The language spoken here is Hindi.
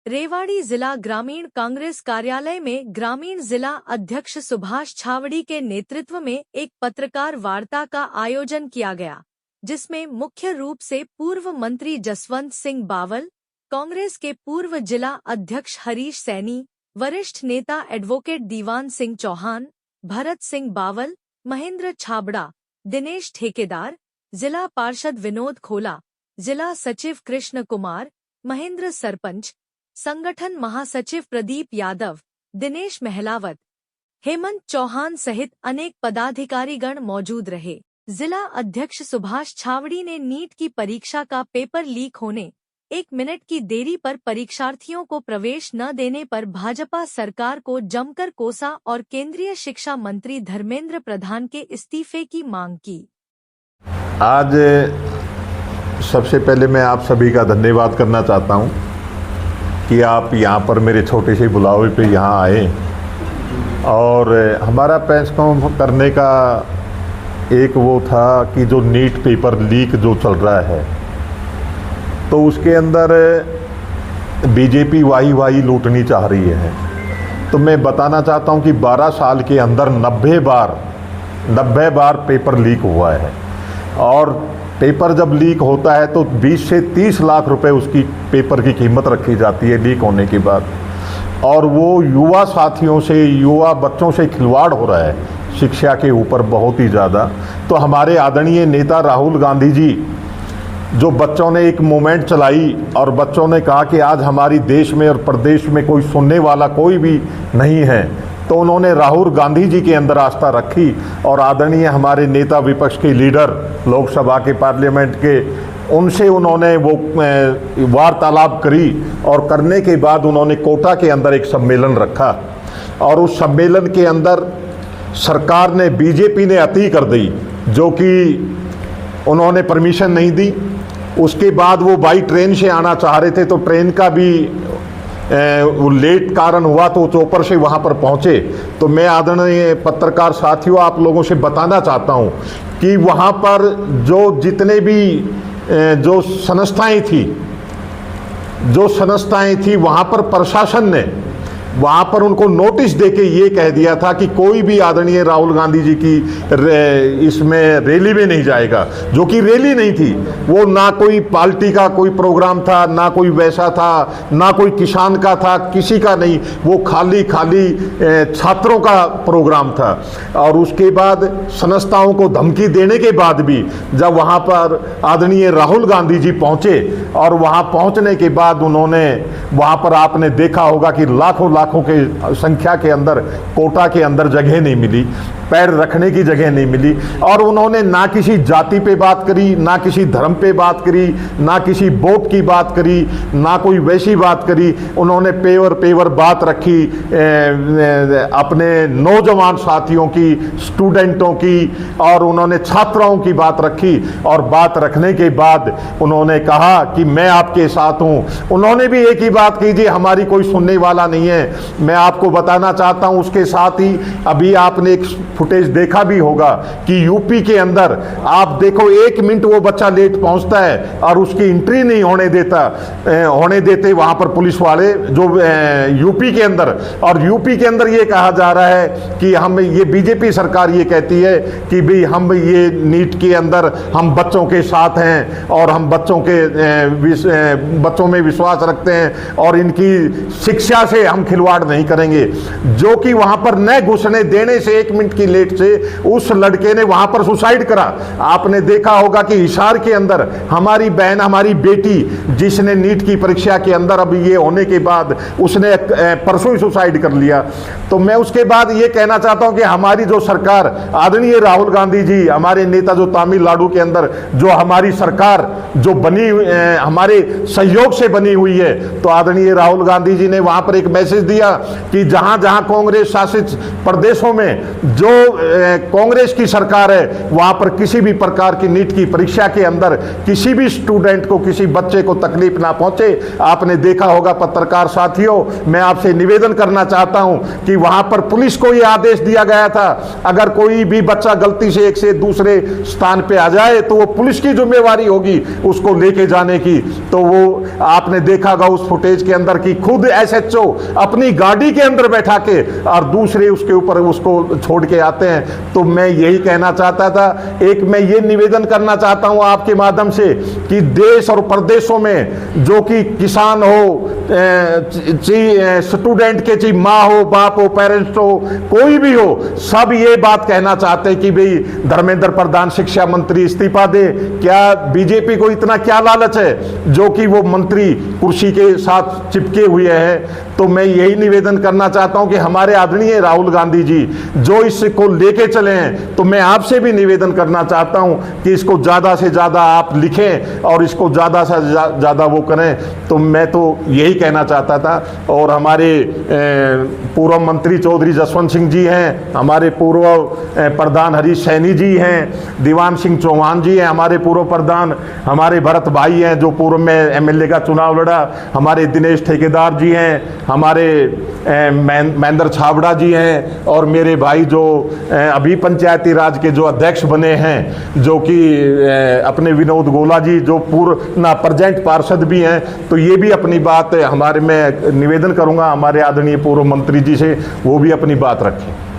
रेवाड़ी जिला ग्रामीण कांग्रेस कार्यालय में ग्रामीण जिला अध्यक्ष सुभाष छावड़ी के नेतृत्व में एक पत्रकार वार्ता का आयोजन किया गया, जिसमें मुख्य रूप से पूर्व मंत्री जसवंत सिंह बावल, कांग्रेस के पूर्व जिला अध्यक्ष हरीश सैनी, वरिष्ठ नेता एडवोकेट दीवान सिंह चौहान, भरत सिंह बावल, महेंद्र छाबड़ा, दिनेश ठेकेदार, जिला पार्षद विनोद खोला, जिला सचिव कृष्ण कुमार, महेंद्र सरपंच, संगठन महासचिव प्रदीप यादव, दिनेश महलावत, हेमंत चौहान सहित अनेक पदाधिकारीगण मौजूद रहे। जिला अध्यक्ष सुभाष छावड़ी ने नीट की परीक्षा का पेपर लीक होने 1 मिनट की देरी पर परीक्षार्थियों को प्रवेश न देने पर भाजपा सरकार को जमकर कोसा और केंद्रीय शिक्षा मंत्री धर्मेंद्र प्रधान के इस्तीफे की मांग की। आज सबसे पहले मैं आप सभी का धन्यवाद करना चाहता हूं कि आप यहाँ पर मेरे छोटे से बुलावे पे यहाँ आए और हमारा प्रेस कॉन्फ्रेंस करने का एक वो था कि जो नीट पेपर लीक जो चल रहा है तो उसके अंदर बीजेपी वाही लूटनी चाह रही है। तो मैं बताना चाहता हूँ कि 12 साल के अंदर 90 बार पेपर लीक हुआ है और पेपर जब लीक होता है तो 20 से 30 लाख रुपए उसकी पेपर की कीमत रखी जाती है लीक होने के बाद, और वो युवा साथियों से, युवा बच्चों से खिलवाड़ हो रहा है शिक्षा के ऊपर बहुत ही ज़्यादा। तो हमारे आदरणीय नेता राहुल गांधी जी, जो बच्चों ने एक मूवमेंट चलाई और बच्चों ने कहा कि आज हमारी देश में और प्रदेश में कोई सुनने वाला कोई भी नहीं है, तो उन्होंने राहुल गांधी जी के अंदर आस्था रखी और आदरणीय हमारे नेता विपक्ष के लीडर लोकसभा के पार्लियामेंट के, उनसे उन्होंने वो वार्तालाप करी और करने के बाद उन्होंने कोटा के अंदर एक सम्मेलन रखा और उस सम्मेलन के अंदर सरकार ने, बीजेपी ने अति कर दी, जो कि उन्होंने परमिशन नहीं दी। उसके बाद वो बाई ट्रेन से आना चाह रहे थे तो ट्रेन का भी वो लेट कारण हुआ तो चोपर से वहाँ पर पहुँचे। तो मैं आदरणीय पत्रकार साथियों आप लोगों से बताना चाहता हूँ कि वहाँ पर जो जितने भी जो संस्थाएं थी वहाँ पर प्रशासन ने वहाँ पर उनको नोटिस देके ये कह दिया था कि कोई भी आदरणीय राहुल गांधी जी की इसमें रैली में नहीं जाएगा, जो कि रैली नहीं थी। वो ना कोई पार्टी का कोई प्रोग्राम था, ना कोई वैसा था, ना कोई किसान का था, किसी का नहीं, वो खाली छात्रों का प्रोग्राम था। और उसके बाद संस्थाओं को धमकी देने के बाद भी जब वहाँ पर आदरणीय राहुल गांधी जी पहुँचे और वहाँ पहुँचने के बाद उन्होंने वहाँ पर आपने देखा होगा कि लाखों के संख्या के अंदर कोटा के अंदर जगह नहीं मिली, पैर रखने की जगह नहीं मिली। और उन्होंने ना किसी जाति पे बात करी, ना किसी धर्म पे बात करी, ना किसी वोट की बात करी, ना कोई वैसी बात करी। उन्होंने पेवर बात रखी अपने नौजवान साथियों की, स्टूडेंटों की, और उन्होंने छात्राओं की बात रखी। और बात रखने के बाद उन्होंने कहा कि मैं आपके साथ हूं। उन्होंने भी एक ही बात की, जी हमारी कोई सुनने वाला नहीं है। मैं आपको बताना चाहता हूं, उसके साथ ही अभी आपने एक फुटेज देखा भी होगा कि यूपी के अंदर आप देखो 1 मिनट वो बच्चा लेट पहुंचता है और उसकी एंट्री नहीं होने देते वहां पर पुलिस वाले, जो यूपी के अंदर। और यूपी के अंदर ये कहा जा रहा है कि हम, ये बीजेपी सरकार ये कहती है कि भाई हम ये नीट के अंदर हम बच्चों के साथ हैं और हम बच्चों में विश्वास रखते हैं और इनकी शिक्षा से हम खिलवाड़ नहीं करेंगे। जो कि वहां पर न घुसने देने से 1 मिनट की लेट से उस लड़के ने वहां पर सुसाइड करा। आपने देखा होगा कि हिसार के अंदर हमारी बहन, हमारी बेटी, जिसने नीट की परीक्षा के अंदर अब ये होने के बाद उसने परसों ही सुसाइड कर लिया। तो मैं उसके बाद ये कहना चाहता हूं कि हमारी जो सरकार, आदरणीय राहुल गांधी जी, हमारे नेता जो तमिलनाडु के अंदर जो हमारी सरकार जो बनी, हमारे सहयोग से बनी हुई है, तो आदरणीय राहुल गांधी जी ने वहां पर एक मैसेज दिया कि जहां जहां कांग्रेस शासित प्रदेशों में जो कांग्रेस की सरकार है वहां पर किसी भी प्रकार की नीट की परीक्षा के अंदर किसी भी स्टूडेंट को, किसी बच्चे को तकलीफ ना पहुंचे। आपने देखा होगा पत्रकार साथियों, मैं आपसे निवेदन करना चाहता हूं कि वहां पर पुलिस को यह आदेश दिया गया था, अगर कोई भी बच्चा गलती से एक से दूसरे स्थान पे आ जाए तो वो पुलिस की जिम्मेवारी होगी उसको लेके जाने की। तो वो आपने देखा होगा उस फुटेज के अंदर कि खुद एसएचओ अपनी गाड़ी के अंदर बैठा के और दूसरे उसके ऊपर उसको छोड़ के आते हैं। तो मैं यही कहना चाहता था, एक मैं ये निवेदन करना चाहता हूं आपके माध्यम से कि देश और प्रदेशों में जो कि किसान हो, स्टूडेंट के चाहे माँ हो, बाप हो, पेरेंट्स हो, कोई भी हो, सब ये बात कहना चाहते हैं कि भाई धर्मेंद्र प्रधान शिक्षा मंत्री इस्तीफा दे। क्या बीजेपी को इतना क्या लालच है जो कि वो मंत्री कुर्सी के साथ चिपके हुए हैं? तो मैं यही निवेदन करना चाहता हूं कि हमारे आदरणीय राहुल गांधी जी जो इसको लेके चले हैं, तो मैं आपसे भी निवेदन करना चाहता हूं कि इसको ज्यादा से ज्यादा आप लिखें और इसको ज्यादा से ज्यादा वो करें। तो मैं तो यही कहना चाहता था। और हमारे पूर्व मंत्री चौधरी जसवंत सिंह जी हैं, हमारे पूर्व प्रधान हरीश सैनी जी हैं, दीवान सिंह चौहान जी हैं हमारे पूर्व प्रधान, हमारे भरत भाई हैं जो पूर्व में एमएलए का चुनाव लड़ा, हमारे दिनेश ठेकेदार जी हैं, हमारे महेंद्र छाबड़ा जी हैं, और मेरे भाई जो अभी पंचायती राज के जो अध्यक्ष बने हैं जो कि अपने विनोद गोला जी जो पूर्व ना प्रेजेंट पार्षद भी हैं। तो ये भी अपनी बात हमारे में निवेदन करूंगा हमारे आदरणीय पूर्व मंत्री जी से, वो भी अपनी बात रखें।